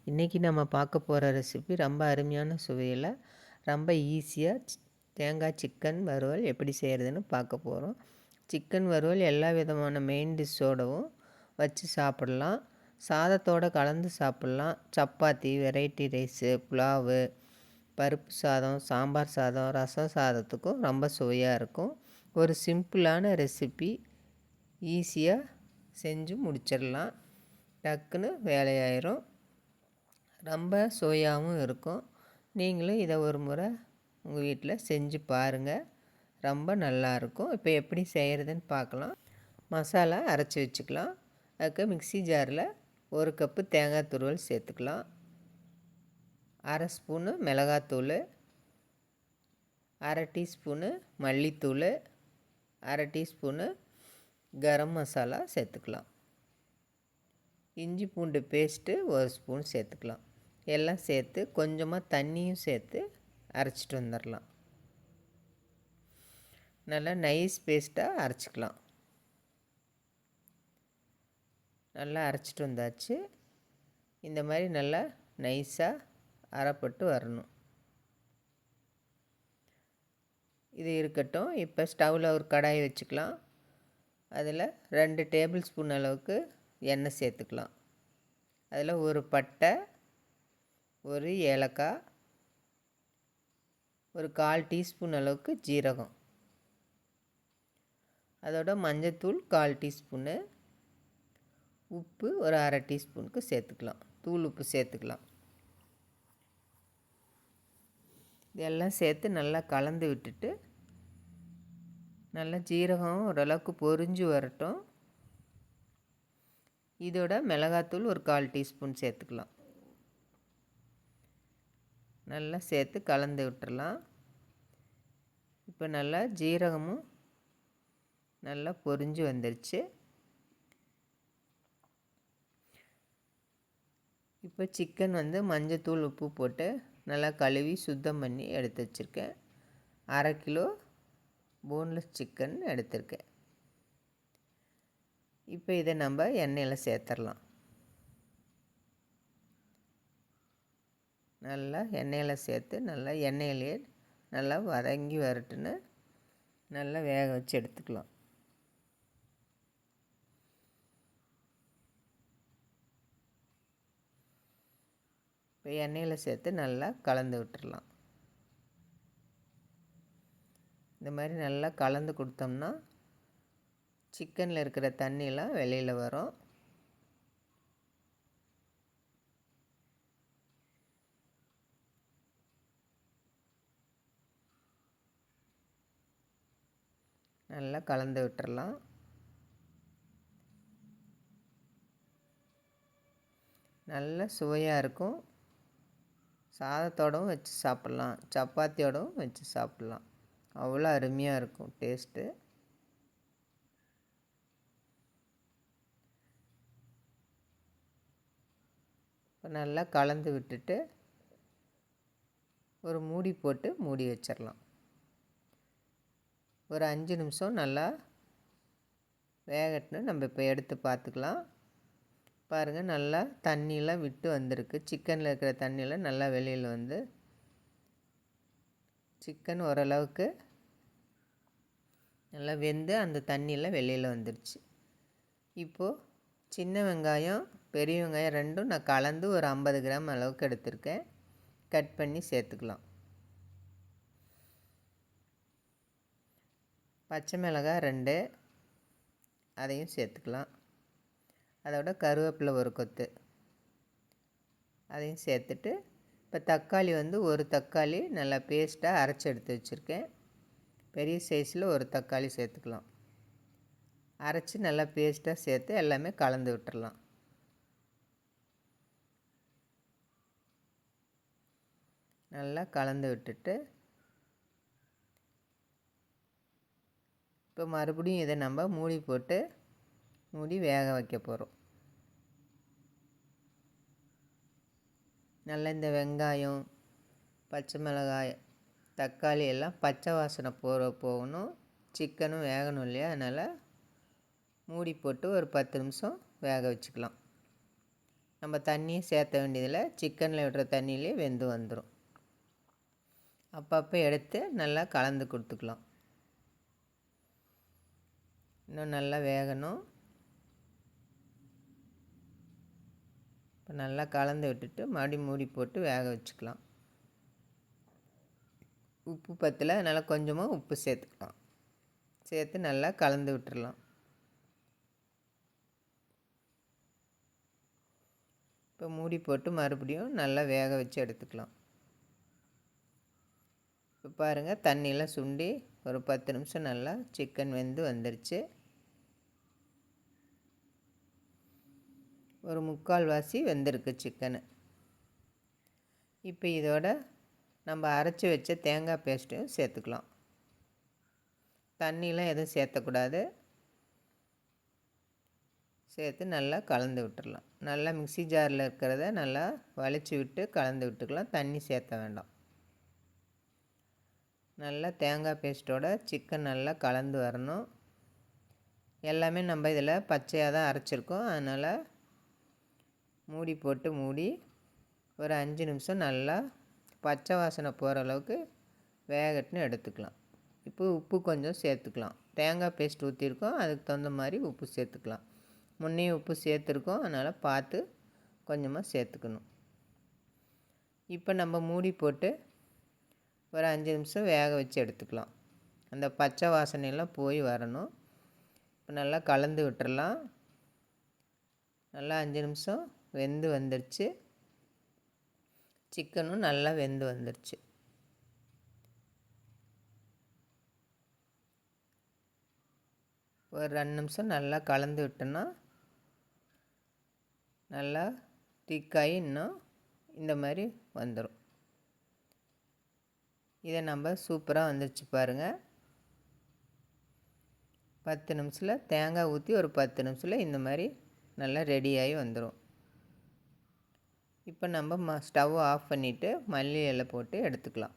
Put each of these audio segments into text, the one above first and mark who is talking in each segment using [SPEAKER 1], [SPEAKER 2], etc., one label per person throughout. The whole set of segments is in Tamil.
[SPEAKER 1] இன்றைக்கி நம்ம பார்க்க போகிற ரெசிபி ரொம்ப அருமையான சுவையில் ரொம்ப ஈஸியாக தேங்காய் சிக்கன் வறுவல் எப்படி செய்கிறதுன்னு பார்க்க போகிறோம். சிக்கன் வறுவல் எல்லா விதமான மெயின் டிஷ்ஷோடவும் வச்சு சாப்பிட்லாம், சாதத்தோடு கலந்து சாப்பிட்லாம். சப்பாத்தி, வெரைட்டி ரைஸு, புலாவு, பருப்பு சாதம், சாம்பார் சாதம், ரசம் சாதத்துக்கும் ரொம்ப சுவையாக இருக்கும். ஒரு சிம்பிளான ரெசிபி, ஈஸியாக செஞ்சு முடிச்சிடலாம், டக்குன்னு வேலையாயிரும், ரொம்ப சுவையாகவும் இருக்கும். நீங்களும் இதை ஒரு முறை உங்கள் வீட்டில் செஞ்சு பாருங்கள், ரொம்ப நல்லாயிருக்கும். இப்போ எப்படி செய்கிறதுன்னு பார்க்கலாம். மசாலா அரைச்சி வச்சுக்கலாம். அதுக்கு மிக்ஸி ஜாரில் 1 கப்பு தேங்காய் துருவல் சேர்த்துக்கலாம், 1/2 ஸ்பூனு மிளகாத்தூள், 1/2 டீஸ்பூனு மல்லித்தூள், 1/2 டீஸ்பூனு கரம் மசாலா சேர்த்துக்கலாம். இஞ்சி பூண்டு பேஸ்ட்டு 1 ஸ்பூன் சேர்த்துக்கலாம். எல்லாம் சேர்த்து கொஞ்சமாக தண்ணியும் சேர்த்து அரைச்சிட்டு வந்துடலாம். நல்லா நைஸ் பேஸ்ட்டாக அரைச்சிக்கலாம். நல்லா அரைச்சிட்டு வந்தாச்சு. இந்த மாதிரி நல்லா நைஸாக அரைப்பட்டு வரணும். இது இருக்கட்டும். இப்போ ஸ்டவ்வில் ஒரு கடாயை வச்சுக்கலாம். அதில் 2 டேபிள் ஸ்பூன் அளவுக்கு எண்ணெய் சேர்த்துக்கலாம். அதில் ஒரு பட்டை, ஒரு ஏலக்காய், ஒரு 1/4 டீஸ்பூன் அளவுக்கு ஜீரகம், அதோட மஞ்சத்தூள் 1/4 டீஸ்பூனு, உப்பு ஒரு 1/2 டீஸ்பூனுக்கு சேர்த்துக்கலாம். தூள் உப்பு சேர்த்துக்கலாம். இதெல்லாம் சேர்த்து நல்லா கலந்து விட்டுட்டு, நல்லா ஜீரகம் ஓரளவுக்கு பொரிஞ்சு வரட்டும். இதோட மிளகாத்தூள் ஒரு 1/4 டீஸ்பூன் சேர்த்துக்கலாம். நல்லா சேர்த்து கலந்து விட்டுறலாம். இப்போ நல்லா ஜீரகமும் நல்லா பொரிஞ்சு வந்துருச்சு. இப்போ சிக்கன் மஞ்சத்தூள் உப்பு போட்டு நல்லா கழுவி சுத்தம் பண்ணி எடுத்து வச்சுருக்கேன். 1/2 கிலோ போன்லெஸ் சிக்கன் எடுத்திருக்கேன். இப்போ இதை நம்ம எண்ணெயில் சேர்த்துடலாம். நல்லா எண்ணெயில் சேர்த்து நல்லா எண்ணெயிலே நல்லா வதங்கி வரட்டுன்னு நல்லா வேக வச்சு எடுத்துக்கலாம். இப்போ எண்ணெயில் சேர்த்து நல்லா கலந்து விட்டுறலாம். இந்த மாதிரி நல்லா கலந்து கொடுத்தோம்னா சிக்கனில் இருக்கிற தண்ணியெலாம் வெளியில் வரும். நல்லா கலந்து விட்டுறலாம். நல்ல சுவையாக இருக்கும். சாதத்தோடவும் வச்சு சாப்பிட்லாம், சப்பாத்தியோடவும் வச்சு சாப்பிட்லாம். அவ்வளோ அருமையாக இருக்கும் டேஸ்ட்டு. இப்போ நல்லா கலந்து விட்டுட்டு ஒரு மூடி போட்டு மூடி வச்சிடலாம். ஒரு 5 நிமிஷம் நல்லா வேகட்டுன்னு நம்ம இப்போ எடுத்து பார்த்துக்கலாம். பாருங்கள், நல்லா தண்ணியெலாம் விட்டு வந்திருக்கு. சிக்கனில் இருக்கிற தண்ணியெலாம் நல்லா வெளியில் வந்து சிக்கன் ஓரளவுக்கு நல்லா வெந்து அந்த தண்ணியெலாம் வெளியில் வந்துடுச்சு. இப்போது சின்ன வெங்காயம், பெரிய வெங்காயம் ரெண்டும் நான் கலந்து ஒரு 50 கிராம் அளவுக்கு எடுத்திருக்கேன். கட் பண்ணி சேர்த்துக்கலாம். பச்சை மிளகாய் 2, அதையும் சேர்த்துக்கலாம். அதோட கருவேப்பிலை ஒரு கொத்து, அதையும் சேர்த்துட்டு இப்போ தக்காளி ஒரு தக்காளி நல்லா பேஸ்ட்டாக அரைச்சி எடுத்து வச்சுருக்கேன். பெரிய சைஸில் ஒரு தக்காளி சேர்த்துக்கலாம். அரைச்சி நல்லா பேஸ்ட்டாக சேர்த்து எல்லாமே கலந்து விட்டுறலாம். நல்லா கலந்து விட்டுட்டு இப்போ மறுபடியும் இதை நம்ம மூடி போட்டு மூடி வேக வைக்க போகிறோம். நல்லா இந்த வெங்காயம், பச்சை மிளகாய், தக்காளி எல்லாம் பச்சை வாசனை போகணும். சிக்கனும் வேகணும் இல்லையா, அதனால் மூடி போட்டு ஒரு 10 நிமிஷம் வேக வச்சுக்கலாம். நம்ம தண்ணியை சேர்த்த வேண்டியதில் சிக்கனில் விடுற தண்ணியிலே வெந்து வந்துடும். அப்பப்போ எடுத்து நல்லா கலந்து கொடுத்துக்கலாம். இன்னும் நல்லா வேகணும். இப்போ நல்லா கலந்து விட்டுட்டு மறுபடியும் மூடி போட்டு வேக வச்சுக்கலாம். உப்பு பத்தல, அதனால் கொஞ்சமாக உப்பு சேர்த்துக்கலாம். சேர்த்து நல்லா கலந்து விட்டுறலாம். இப்போ மூடி போட்டு மறுபடியும் நல்லா வேக வச்சு எடுத்துக்கலாம். இப்போ பாருங்கள், தண்ணியெலாம் சுண்டி ஒரு 10 நிமிஷம் நல்லா சிக்கன் வெந்து வந்துருச்சு. ஒரு 3/4 வாசி வெந்திருக்கு சிக்கனு. இப்போ இதோட நம்ம அரைச்சி வச்ச தேங்காய் பேஸ்ட்டையும் சேர்த்துக்கலாம். தண்ணியெலாம் எதுவும் சேர்த்தக்கூடாது. சேர்த்து நல்லா கலந்து விட்டுடலாம். நல்லா மிக்ஸி ஜாரில் இருக்கிறத நல்லா வலிச்சு விட்டு கலந்து விட்டுக்கலாம். தண்ணி சேர்த்த வேண்டாம். நல்லா தேங்காய் பேஸ்ட்டோட சிக்கன் நல்லா கலந்து வரணும். எல்லாமே நம்ம இதில் பச்சையாக தான் அரைச்சிருக்கோம். அதனால் மூடி போட்டு மூடி ஒரு 5 நிமிஷம் நல்லா பச்சை வாசனை போகிற அளவுக்கு வேகட்டுன்னு எடுத்துக்கலாம். இப்போ உப்பு கொஞ்சம் சேர்த்துக்கலாம். தேங்காய் பேஸ்ட் ஊற்றிருக்கோம், அதுக்கு தகுந்த மாதிரி உப்பு சேர்த்துக்கலாம். முன்னையும் உப்பு சேர்த்துருக்கோம், அதனால் பார்த்து கொஞ்சமாக சேர்த்துக்கணும். இப்போ நம்ம மூடி போட்டு ஒரு 5 நிமிஷம் வேக வச்சு எடுத்துக்கலாம். அந்த பச்சை வாசனையெல்லாம் போய் வரணும். இப்போ நல்லா கலந்து விட்டுறலாம். நல்லா 5 நிமிஷம் வெந்து வந்துடுச்சு. சிக்கனும் நல்லா வெந்து வந்துடுச்சு. ஒரு 2 நிமிஷம் நல்லா கலந்து விட்டோன்னா நல்லா திக்காகி இன்னும் இந்த மாதிரி வந்துடும். இதை நம்ம சூப்பராக வந்துடுச்சு பாருங்கள். 10 நிமிஷத்தில் தேங்காய் ஊற்றி ஒரு 10 நிமிஷத்தில் இந்த மாதிரி நல்லா ரெடியாகி வந்துடும். இப்போ நம்ம ஸ்டவ் ஆஃப் பண்ணிவிட்டு மல்லி இலை போட்டு எடுத்துக்கலாம்.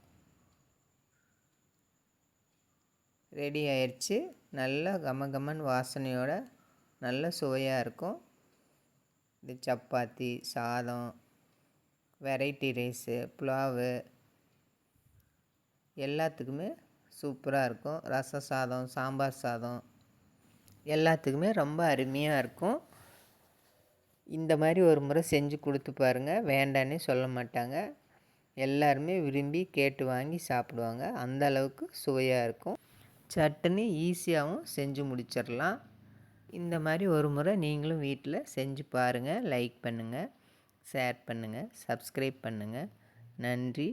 [SPEAKER 1] ரெடி ஆயிடுச்சு. நல்ல கமகமன் வாசனையோட நல்ல சுவையாக இருக்கும். இது சப்பாத்தி, சாதம், வெரைட்டி ரைஸு, புலாவு எல்லாத்துக்குமே சூப்பராக இருக்கும். ரச சாதம், சாம்பார் சாதம் எல்லாத்துக்குமே ரொம்ப அருமையாக இருக்கும். இந்த மாதிரி ஒரு முறை செஞ்சு கொடுத்து பாருங்கள். வேண்டான்னே சொல்ல மாட்டாங்க. எல்லாருமே விரும்பி கேட்டு வாங்கி சாப்பிடுவாங்க. அந்த அளவுக்கு சுவையாக இருக்கும். சட்டுன்னு ஈஸியாகவும் செஞ்சு முடிச்சிடலாம். இந்த மாதிரி ஒரு முறை நீங்களும் வீட்டில் செஞ்சு பாருங்கள். லைக் பண்ணுங்கள், ஷேர் பண்ணுங்கள், சப்ஸ்கிரைப் பண்ணுங்கள். நன்றி,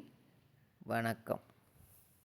[SPEAKER 1] வணக்கம்.